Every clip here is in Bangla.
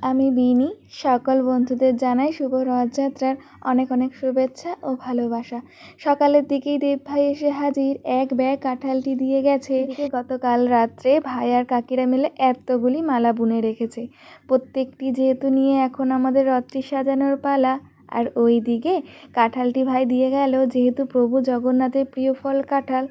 আমি বিনি। সকল বন্ধুদের জানাই শুভ রথযাত্রার অনেক অনেক শুভেচ্ছা ও ভালোবাসা। সকালের দিকেই দেব ভাই এসে হাজির, এক ব্যাগ কাঁঠালটি দিয়ে গেছে। এদিকে গতকাল রাত্রে ভাই আর কাকিরা মিলে এতগুলি মালা বুনে রেখেছে। প্রত্যেকটি যেহেতু নিয়ে এখন আমাদের রথটি সাজানোর পালা। আর ওই দিকে কাঁঠালটি ভাই দিয়ে গেল, যেহেতু প্রভু জগন্নাথের প্রিয় ফল কাঁঠাল,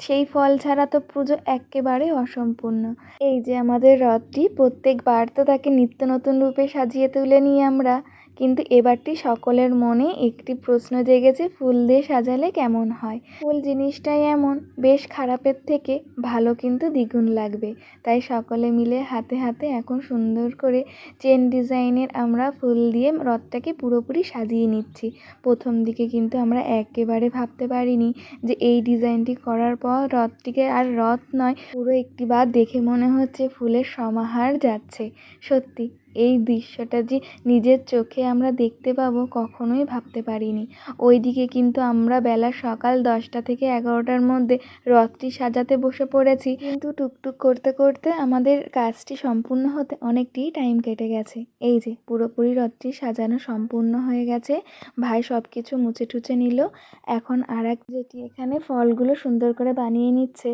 সেই ফল ছাড়া তো পুজো একেবারে অসম্পূর্ণ। এই যে আমাদের রথটি, প্রত্যেকবার তো তাকে নিত্য নতুন রূপে সাজিয়ে তুলে নিই আমরা, কিন্তু এবারটি সকলের মনে একটি প্রশ্ন জেগেছে, ফুল দিয়ে সাজালে কেমন হয়। ফুল জিনিসটাই এমন, বেশ খারাপের থেকে ভালো কিন্তু দ্বিগুণ লাগবে। তাই সকলে মিলে হাতে হাতে এখন সুন্দর করে চেন ডিজাইনের আমরা ফুল দিয়ে রথটাকে পুরোপুরি সাজিয়ে নিচ্ছি। প্রথম দিকে কিন্তু আমরা একেবারে ভাবতে পারিনি যে এই ডিজাইনটি করার পর রথটিকে আর রথ নয়, পুরো একটি বার দেখে মনে হচ্ছে ফুলের সমাহার যাচ্ছে। সত্যি এই দৃশ্যটা যে নিজের চোখে আমরা দেখতে পাবো কখনোই ভাবতে পারিনি। ওইদিকে কিন্তু আমরা বেলা সকাল 10টা থেকে 11টার মধ্যে রথটি সাজাতে বসে পড়েছি, কিন্তু টুকটুক করতে করতে আমাদের কাজটি সম্পূর্ণ হতে অনেকটি টাইম কেটে গেছে। এই যে পুরোপুরি রথটি সাজানো সম্পূর্ণ হয়ে গেছে। ভাই সব কিছু মুছে টুছে নিল। এখন আর এক যেটি এখানে ফলগুলো সুন্দর করে বানিয়ে নিচ্ছে।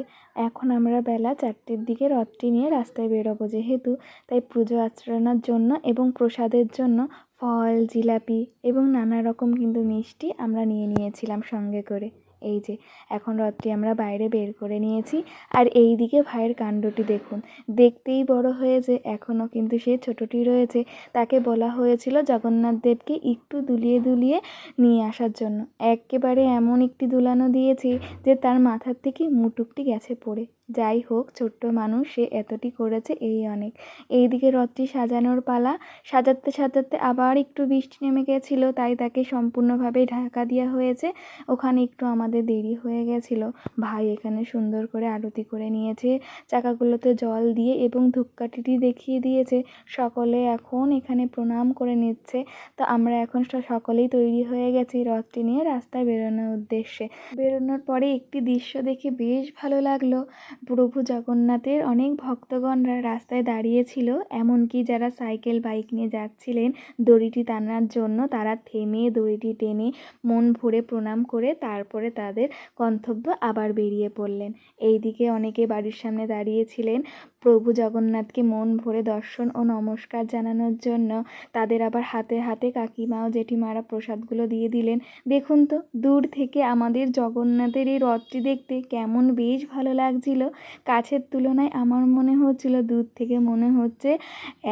এখন আমরা বেলা 4টের দিকে রথটি নিয়ে রাস্তায় বেরোবো, যেহেতু তাই পুজো আর্চনার জন্য এবং প্রসাদের জন্য ফল, জিলাপি এবং নানা রকম কিন্তু মিষ্টি আমরা নিয়ে নিয়েছিলাম সঙ্গে করে। এই যে এখন রথটি আমরা বাইরে বের করে নিয়েছি। আর এই দিকে ভাইয়ের কাণ্ডটি দেখুন, দেখতেই বড় হয়েছে, এখনও কিন্তু সে ছোটটি রয়েছে। তাকে বলা হয়েছিল জগন্নাথ দেবকে একটু দুলিয়ে দুলিয়ে নিয়ে আসার জন্য, একেবারে এমন একটি দুলানো দিয়েছি যে তার মাথার থেকে মুটুকটি গেছে পড়ে। যাই হোক, ছোট্ট মানুষ, সে এতটি করেছে, এই অনেক। এইদিকে রথটি সাজানোর পালা। সাজাতে সাজাতে আবার একটু বৃষ্টি নেমে গেছিলো, তাই তাকে সম্পূর্ণভাবে ঢাকা দেওয়া হয়েছে। ওখানে একটু আমাদের দেরি হয়ে গেছিলো। ভাই এখানে সুন্দর করে আরতি করে নিয়েছে, চাকাগুলোতে জল দিয়ে এবং ধূপকাঠিটি দেখিয়ে দিয়েছে। সকলে এখন এখানে প্রণাম করে নিচ্ছে। তো আমরা এখন সকলেই তৈরি হয়ে গেছি রথটি নিয়ে রাস্তায় বেরোনোর উদ্দেশ্যে। বেরোনোর পরে একটি দৃশ্য দেখে বেশ ভালো লাগলো। প্রভু জগন্নাথের অনেক ভক্তগণরা রাস্তায় দাঁড়িয়েছিল, এমনকি যারা সাইকেল বাইক নিয়ে যাচ্ছিলেন দড়িটি টানার জন্য, তারা থেমে দড়িটি টেনে মন ভরে প্রণাম করে তারপরে তাদের গন্তব্য আবার বেরিয়ে পড়লেন। এইদিকে অনেকে বাড়ির সামনে দাঁড়িয়েছিলেন প্রভু জগন্নাথকে মন ভরে দর্শন ও নমস্কার জানানোর জন্য। তাদের আবার হাতে হাতে কাকিমা ও জেঠিমারা প্রসাদগুলো দিয়ে দিলেন। দেখুন তো, দূর থেকে আমাদের জগন্নাথের এই রথটি দেখতে কেমন বেশ ভালো লাগছিল। কাছের তুলনায় আমার মনে হচ্ছিল, দূর থেকে মনে হচ্ছে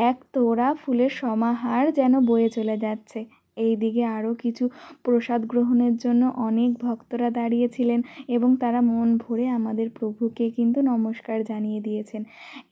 এক তোড়া ফুলের সমাহার যেন বয়ে চলে যাচ্ছে। এই দিকে আরও কিছু প্রসাদ গ্রহণের জন্য অনেক ভক্তরা দাঁড়িয়েছিলেন এবং তারা মন ভরে আমাদের প্রভুকে কিন্তু নমস্কার জানিয়ে দিয়েছেন।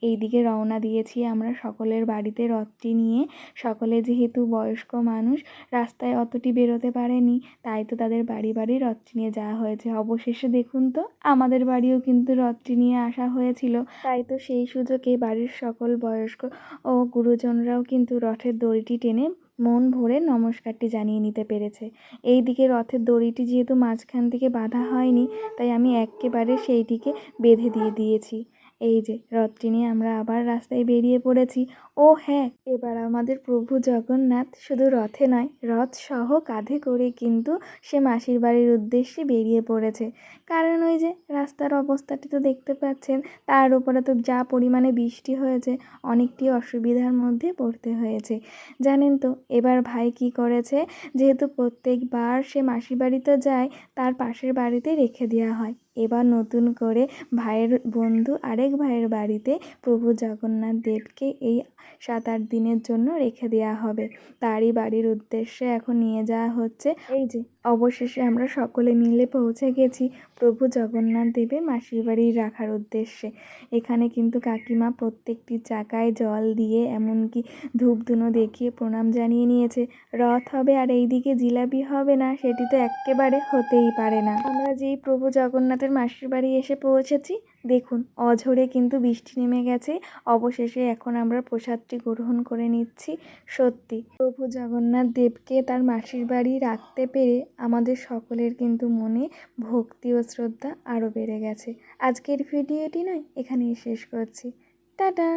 এই দিকে রওনা দিয়েছি আমরা সকলের বাড়িতে রথটি নিয়ে। সকলে যেহেতু বয়স্ক মানুষ, রাস্তায় অতটি বেরোতে পারেনি, তাই তো তাদের বাড়ি বাড়ি রথটি নিয়ে যাওয়া হয়েছে। অবশেষে দেখুন তো, আমাদের বাড়িও কিন্তু রথটি নিয়ে আসা হয়েছিল। তাই তো সেই সুযোগে বাড়ির সকল বয়স্ক ও গুরুজনরাও কিন্তু রথের দড়িটি টেনে মন ভরে নমস্কারটি জানিয়ে নিতে পেরেছে। এই দিকে রথের দড়িটি যেহেতু মাঝখান থেকে বাঁধা হয়নি, তাই আমি একেবারে সেইটিকে বেঁধে দিয়েছি। এই যে রথটি নিয়ে আমরা আবার রাস্তায় বেরিয়ে পড়েছি। ও হ্যাঁ, এবার আমাদের প্রভু জগন্নাথ শুধু রথে নয়, রথ সহ কাঁধে করে কিন্তু সে মাসির বাড়ির উদ্দেশ্যে বেরিয়ে পড়েছে। কারণ ওই যে রাস্তার অবস্থাটি তো দেখতে পাচ্ছেন, তার উপরে তো যা পরিমাণে বৃষ্টি হয়েছে, অনেকটি অসুবিধার মধ্যে পড়তে হয়েছে। জানেন তো এবার ভাই কি করেছে, যেহেতু প্রত্যেকবার সে মাসির বাড়িতে যায়, তার পাশের বাড়িতে রেখে দেওয়া হয়। এবার নতুন করে ভাইয়ের বন্ধু আরেক ভাইয়ের বাড়িতে প্রভু জগন্নাথ দেবকে এই 7-8 দিনের জন্য রেখে দেওয়া হবে। তারই বাড়ির উদ্দেশ্যে এখন নিয়ে যাওয়া হচ্ছে। এই যে অবশেষে আমরা সকলে মিলে পৌঁছে গেছি প্রভু জগন্নাথ দেবের মাসির বাড়ি রাখার উদ্দেশ্যে। এখানে কিন্তু কাকিমা প্রত্যেকটি চাকায় জল দিয়ে এমনকি ধূপধুনো দেখিয়ে প্রণাম জানিয়ে নিয়েছে। রথ হবে আর এইদিকে জিলাপি হবে না, সেটি তো একেবারে হতেই পারে না। আমরা যেই প্রভু জগন্নাথের মাসির বাড়ি এসে পৌঁছেছি, দেখুন অঝোরে কিন্তু বৃষ্টি নেমে গেছে। অবশেষে এখন আমরা প্রসাদটি গ্রহণ করে নিচ্ছি। সত্যি প্রভু জগন্নাথ দেবকে তার মাসির বাড়ি রাখতে পেরে আমাদের সকলের কিন্তু মনে ভক্তি ও শ্রদ্ধা আরও বেড়ে গেছে। আজকের ভিডিওটি নয়, এখানেই শেষ করছি। টাটা।